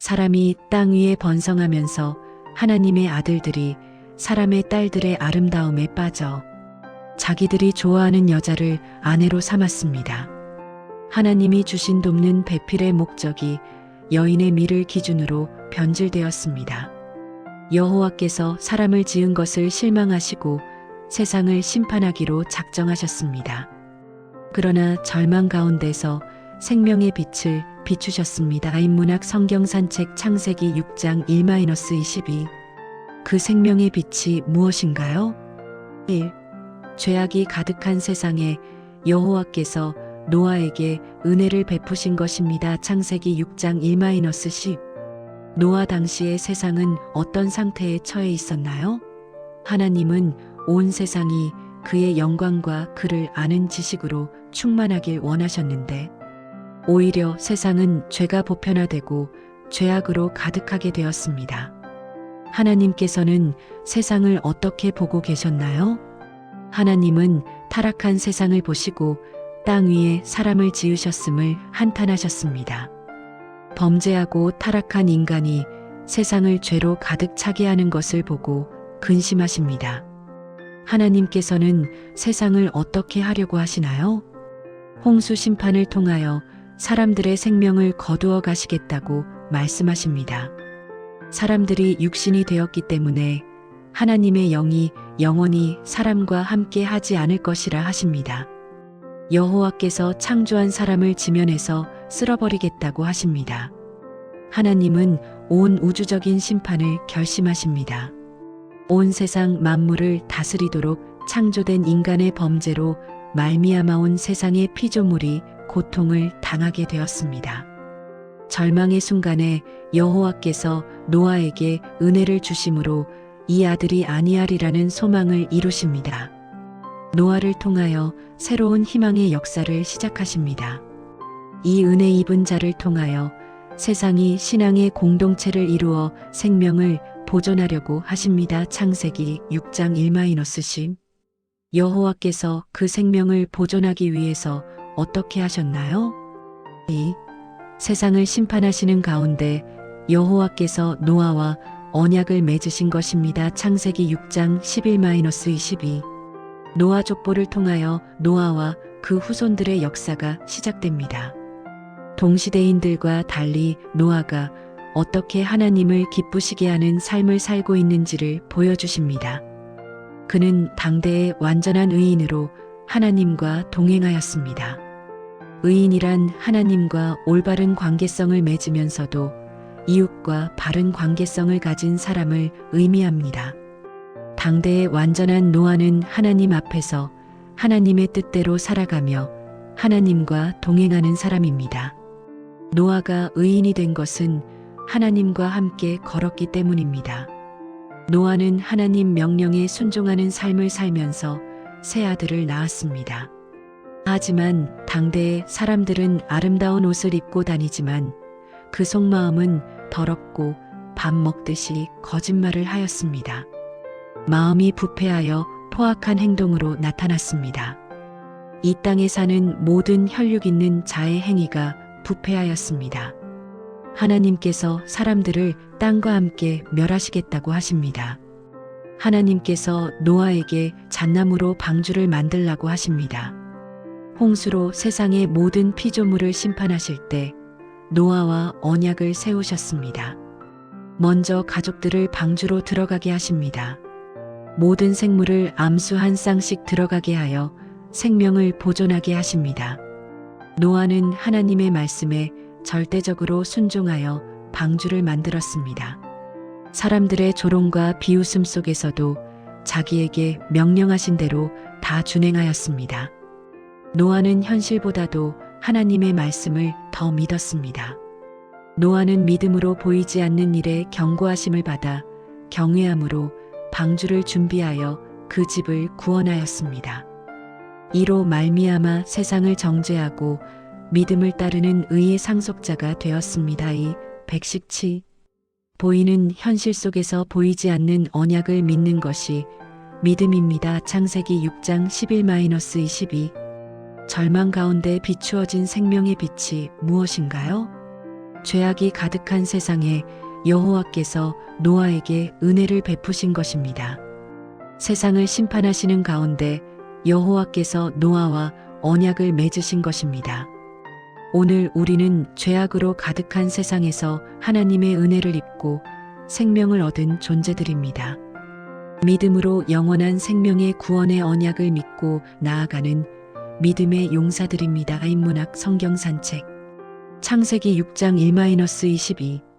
사람이 땅 위에 번성하면서 하나님의 아들들이 사람의 딸들의 아름다움에 빠져 자기들이 좋아하는 여자를 아내로 삼았습니다. 하나님이 주신 돕는 배필의 목적이 여인의 미를 기준으로 변질되었습니다. 여호와께서 사람을 지은 것을 실망하시고 세상을 심판하기로 작정하셨습니다. 그러나 절망 가운데서 생명의 빛을 비추셨습니다. 인문학 성경 산책 창세기 6장 1-22. 그 생명의 빛이 무엇인가요? 1. 죄악이 가득한 세상에 여호와께서 노아에게 은혜를 베푸신 것입니다. 창세기 6장 1-10. 노아 당시의 세상은 어떤 상태에 처해 있었나요? 하나님은 온 세상이 그의 영광과 그를 아는 지식으로 충만하길 원하셨는데 오히려 세상은 죄가 보편화되고 죄악으로 가득하게 되었습니다. 하나님께서는 세상을 어떻게 보고 계셨나요? 하나님은 타락한 세상을 보시고 땅 위에 사람을 지으셨음을 한탄하셨습니다. 범죄하고 타락한 인간이 세상을 죄로 가득 차게 하는 것을 보고 근심하십니다. 하나님께서는 세상을 어떻게 하려고 하시나요? 홍수 심판을 통하여 사람들의 생명을 거두어 가시겠다고 말씀하십니다. 사람들이 육신이 되었기 때문에 하나님의 영이 영원히 사람과 함께 하지 않을 것이라 하십니다. 여호와께서 창조한 사람을 지면에서 쓸어버리겠다고 하십니다. 하나님은 온 우주적인 심판을 결심하십니다. 온 세상 만물을 다스리도록 창조된 인간의 범죄로 말미암아 온 세상의 피조물이 고통을 당하게 되었습니다. 절망의 순간에 여호와께서 노아에게 은혜를 주심으로 이 아들이 아니하리라는 소망을 이루십니다. 노아를 통하여 새로운 희망의 역사를 시작하십니다. 이 은혜 입은 자를 통하여 세상이 신앙의 공동체를 이루어 생명을 보존하려고 하십니다. 창세기 6장 1-10. 여호와께서 그 생명을 보존하기 위해서 어떻게 하셨나요? 2. 세상을 심판하시는 가운데 여호와께서 노아와 언약을 맺으신 것입니다. 창세기 6장 11-22. 노아 족보를 통하여 노아와 그 후손들의 역사가 시작됩니다. 동시대인들과 달리 노아가 어떻게 하나님을 기쁘시게 하는 삶을 살고 있는지를 보여주십니다. 그는 당대의 완전한 의인으로 하나님과 동행하였습니다. 의인이란 하나님과 올바른 관계성을 맺으면서도 이웃과 바른 관계성을 가진 사람을 의미합니다. 당대의 완전한 노아는 하나님 앞에서 하나님의 뜻대로 살아가며 하나님과 동행하는 사람입니다. 노아가 의인이 된 것은 하나님과 함께 걸었기 때문입니다. 노아는 하나님 명령에 순종하는 삶을 살면서 새 아들을 낳았습니다. 하지만 당대의 사람들은 아름다운 옷을 입고 다니지만 그 속마음은 더럽고 밥 먹듯이 거짓말을 하였습니다. 마음이 부패하여 포악한 행동으로 나타났습니다. 이 땅에 사는 모든 혈육 있는 자의 행위가 부패하였습니다. 하나님께서 사람들을 땅과 함께 멸하시겠다고 하십니다. 하나님께서 노아에게 잣나무로 방주를 만들라고 하십니다. 홍수로 세상의 모든 피조물을 심판하실 때 노아와 언약을 세우셨습니다. 먼저 가족들을 방주로 들어가게 하십니다. 모든 생물을 암수 한 쌍씩 들어가게 하여 생명을 보존하게 하십니다. 노아는 하나님의 말씀에 절대적으로 순종하여 방주를 만들었습니다. 사람들의 조롱과 비웃음 속에서도 자기에게 명령하신 대로 다 준행하였습니다. 노아는 현실보다도 하나님의 말씀을 더 믿었습니다. 노아는 믿음으로 보이지 않는 일에 경고하심을 받아 경외함으로 방주를 준비하여 그 집을 구원하였습니다. 이로 말미암아 세상을 정죄하고 믿음을 따르는 의의 상속자가 되었습니다. 117. 보이는 현실 속에서 보이지 않는 언약을 믿는 것이 믿음입니다. 창세기 6장 11-22. 절망 가운데 비추어진 생명의 빛이 무엇인가요? 죄악이 가득한 세상에 여호와께서 노아에게 은혜를 베푸신 것입니다. 세상을 심판하시는 가운데 여호와께서 노아와 언약을 맺으신 것입니다. 오늘 우리는 죄악으로 가득한 세상에서 하나님의 은혜를 입고 생명을 얻은 존재들입니다. 믿음으로 영원한 생명의 구원의 언약을 믿고 나아가는 믿음의 용사들입니다. 인문학 성경 산책. 창세기 6장 1-22